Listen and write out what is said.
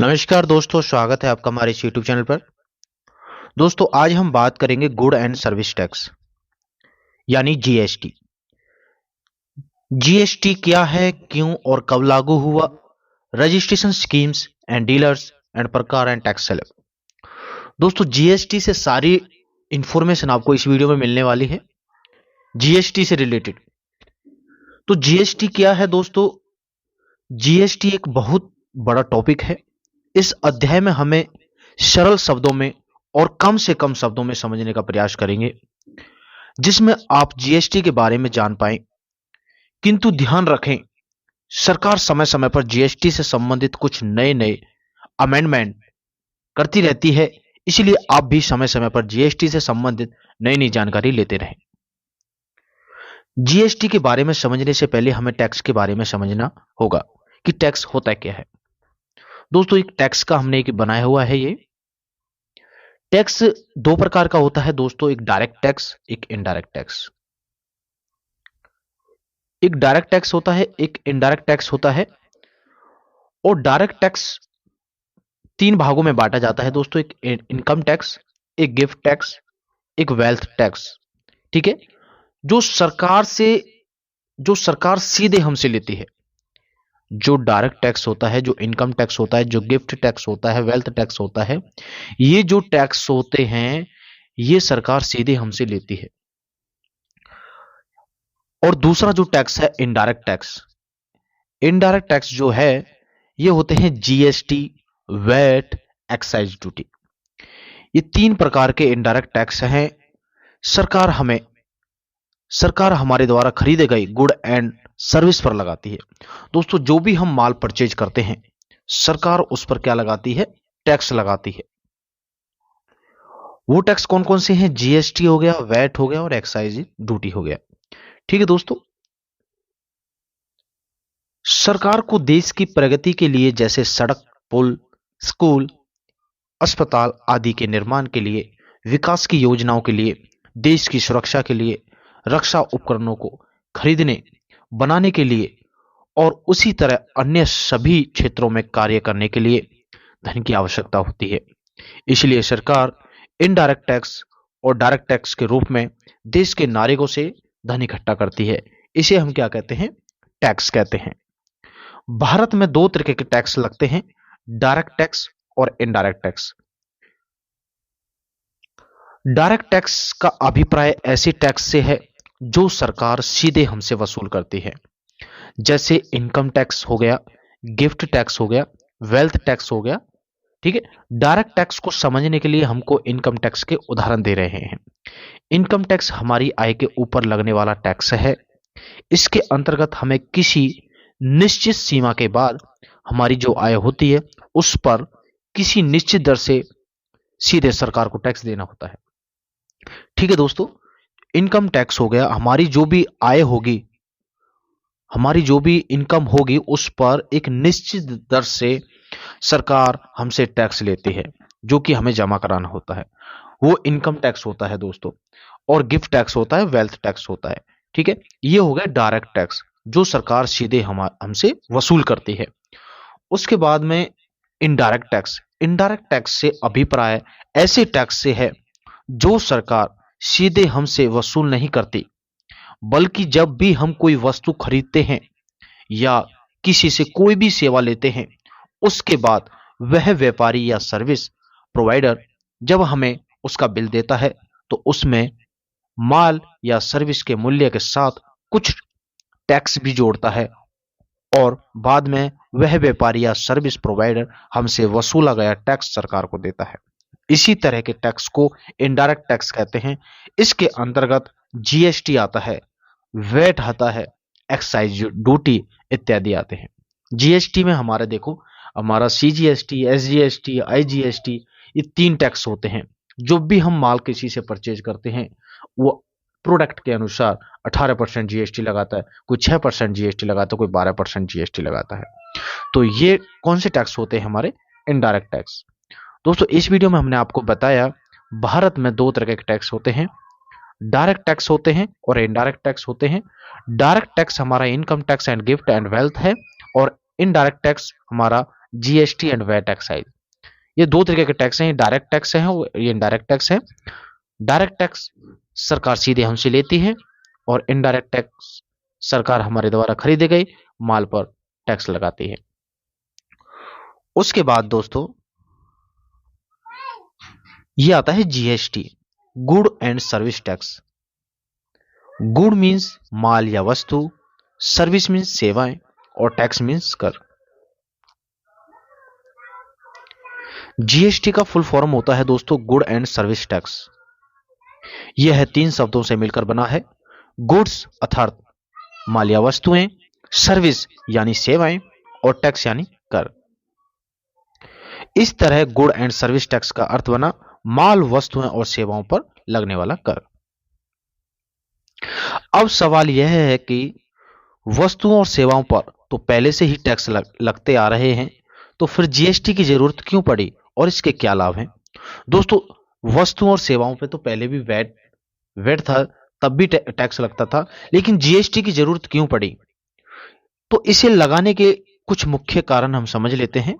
नमस्कार दोस्तों, स्वागत है आपका हमारे इस यूट्यूब चैनल पर। दोस्तों, आज हम बात करेंगे गुड एंड सर्विस टैक्स यानी जीएसटी। जीएसटी क्या है, क्यों और कब लागू हुआ, registration schemes and dealers and प्रकार एंड टैक्स स्लैब। दोस्तों, जीएसटी से सारी इंफॉर्मेशन आपको इस वीडियो में मिलने वाली है, जीएसटी से रिलेटेड। तो जीएसटी क्या है दोस्तों? जीएसटी एक बहुत बड़ा टॉपिक है। इस अध्याय में हमें सरल शब्दों में और कम से कम शब्दों में समझने का प्रयास करेंगे, जिसमें आप जीएसटी के बारे में जान पाएं। किंतु ध्यान रखें, सरकार समय समय पर जीएसटी से संबंधित कुछ नए नए अमेंडमेंट करती रहती है, इसलिए आप भी समय समय पर जीएसटी से संबंधित नई नई जानकारी लेते रहें। जीएसटी के बारे में समझने से पहले हमें टैक्स के बारे में समझना होगा कि टैक्स होता क्या है। दोस्तों, एक टैक्स का हमने एक बनाया हुआ है। ये टैक्स दो प्रकार का होता है दोस्तों, एक डायरेक्ट टैक्स, एक इनडायरेक्ट टैक्स। एक डायरेक्ट टैक्स होता है, एक इनडायरेक्ट टैक्स होता है। और डायरेक्ट टैक्स तीन भागों में बांटा जाता है दोस्तों, एक इनकम टैक्स, एक गिफ्ट टैक्स, एक वेल्थ टैक्स। ठीक है। जो सरकार सीधे हमसे लेती है, जो डायरेक्ट टैक्स होता है, जो इनकम टैक्स होता है, जो गिफ्ट टैक्स होता है, वेल्थ टैक्स होता है, ये जो टैक्स होते हैं ये सरकार सीधे हमसे लेती है। और दूसरा जो टैक्स है इनडायरेक्ट टैक्स। इनडायरेक्ट टैक्स जो है ये होते हैं जीएसटी, वैट, एक्साइज ड्यूटी। ये तीन प्रकार के इनडायरेक्ट टैक्स हैं। सरकार हमारे द्वारा खरीदे गए गुड एंड सर्विस पर लगाती है। दोस्तों, जो भी हम माल परचेज करते हैं, सरकार उस पर क्या लगाती है? टैक्स लगाती है। वो टैक्स कौन कौन से हैं? जीएसटी हो गया, वैट हो गया और एक्साइज ड्यूटी हो गया। ठीक है दोस्तों, सरकार को देश की प्रगति के लिए, जैसे सड़क, पुल, स्कूल, अस्पताल आदि के निर्माण के लिए, विकास की योजनाओं के लिए, देश की सुरक्षा के लिए, रक्षा उपकरणों को खरीदने, बनाने के लिए और उसी तरह अन्य सभी क्षेत्रों में कार्य करने के लिए धन की आवश्यकता होती है। इसलिए सरकार इनडायरेक्ट टैक्स और डायरेक्ट टैक्स के रूप में देश के नागरिकों से धन इकट्ठा करती है। इसे हम क्या कहते हैं? टैक्स कहते हैं। भारत में दो तरीके के टैक्स लगते हैं, डायरेक्ट टैक्स और इनडायरेक्ट टैक्स। डायरेक्ट टैक्स का अभिप्राय ऐसे टैक्स से है जो सरकार सीधे हमसे वसूल करती है, जैसे इनकम टैक्स हो गया, गिफ्ट टैक्स हो गया, वेल्थ टैक्स हो गया। ठीक है। डायरेक्ट टैक्स को समझने के लिए हमको इनकम टैक्स के उदाहरण दे रहे हैं। इनकम टैक्स हमारी आय के ऊपर लगने वाला टैक्स है। इसके अंतर्गत हमें किसी निश्चित सीमा के बाद हमारी जो आय होती है उस पर किसी निश्चित दर से सीधे सरकार को टैक्स देना होता है। ठीक है दोस्तों, इनकम टैक्स हो गया, हमारी जो भी आय होगी, हमारी जो भी इनकम होगी उस पर एक निश्चित दर से सरकार हमसे टैक्स लेती है, जो कि हमें जमा कराना होता है। वो इनकम टैक्स होता है दोस्तों। और गिफ्ट टैक्स होता है, वेल्थ टैक्स होता है। ठीक है। ये हो गया डायरेक्ट टैक्स, जो सरकार सीधे हमसे वसूल करती है। उसके बाद में इनडायरेक्ट टैक्स। इनडायरेक्ट टैक्स से अभिप्राय ऐसे टैक्स से है जो सरकार सीधे हमसे वसूल नहीं करती, बल्कि जब भी हम कोई वस्तु खरीदते हैं या किसी से कोई भी सेवा लेते हैं, उसके बाद वह व्यापारी या सर्विस प्रोवाइडर जब हमें उसका बिल देता है तो उसमें माल या सर्विस के मूल्य के साथ कुछ टैक्स भी जोड़ता है और बाद में वह व्यापारी या सर्विस प्रोवाइडर हमसे वसूला गया टैक्स सरकार को देता है। इसी तरह के टैक्स को इनडायरेक्ट टैक्स कहते हैं। इसके अंतर्गत जीएसटी आता है, वैट आता है, एक्साइज ड्यूटी इत्यादि आते हैं। जीएसटी में हमारा देखो, हमारा सीजीएसटी, एसजीएसटी, आईजीएसटी, ये तीन टैक्स होते हैं। जो भी हम माल किसी से परचेज करते हैं वो प्रोडक्ट के अनुसार 18% जीएसटी लगाता है, कोई 6% जीएसटी लगाता है, कोई 12% जीएसटी लगाता है। तो ये कौन से टैक्स होते हैं? हमारे इनडायरेक्ट टैक्स। दोस्तों, इस वीडियो में हमने आपको बताया भारत में दो तरह के टैक्स होते हैं, डायरेक्ट टैक्स होते हैं और इनडायरेक्ट टैक्स होते हैं। डायरेक्ट टैक्स हमारा income tax and gift and wealth है और इनडायरेक्ट टैक्स हमारा जीएसटी एंड वैट एक्साइज। ये दो तरीके के टैक्स हैं, ये डायरेक्ट टैक्स है और ये इनडायरेक्ट टैक्स है। डायरेक्ट टैक्स सरकार सीधे हमसे लेती है और इनडायरेक्ट टैक्स सरकार हमारे द्वारा खरीदे गए माल पर टैक्स लगाती है। उसके बाद दोस्तों ये आता है GST, good and service tax. Good means माल या वस्तु, सर्विस मीन्स सेवाएं और टैक्स मीन्स कर। जीएसटी का फुल फॉर्म होता है दोस्तों गुड एंड सर्विस टैक्स। यह 3 शब्दों से मिलकर बना है। गुड्स अर्थात माल या वस्तुएं, सर्विस यानी सेवाएं और टैक्स यानी कर। इस तरह गुड एंड सर्विस टैक्स का अर्थ बना माल, वस्तुएं और सेवाओं पर लगने वाला कर। अब सवाल यह है कि वस्तुओं और सेवाओं पर तो पहले से ही टैक्स लगते आ रहे हैं, तो फिर जीएसटी की जरूरत क्यों पड़ी और इसके क्या लाभ हैं? दोस्तों वस्तुओं और सेवाओं पे तो पहले भी वैट था, तब भी टैक्स लगता था, लेकिन जीएसटी की जरूरत क्यों पड़ी? तो इसे लगाने के कुछ मुख्य कारण हम समझ लेते हैं।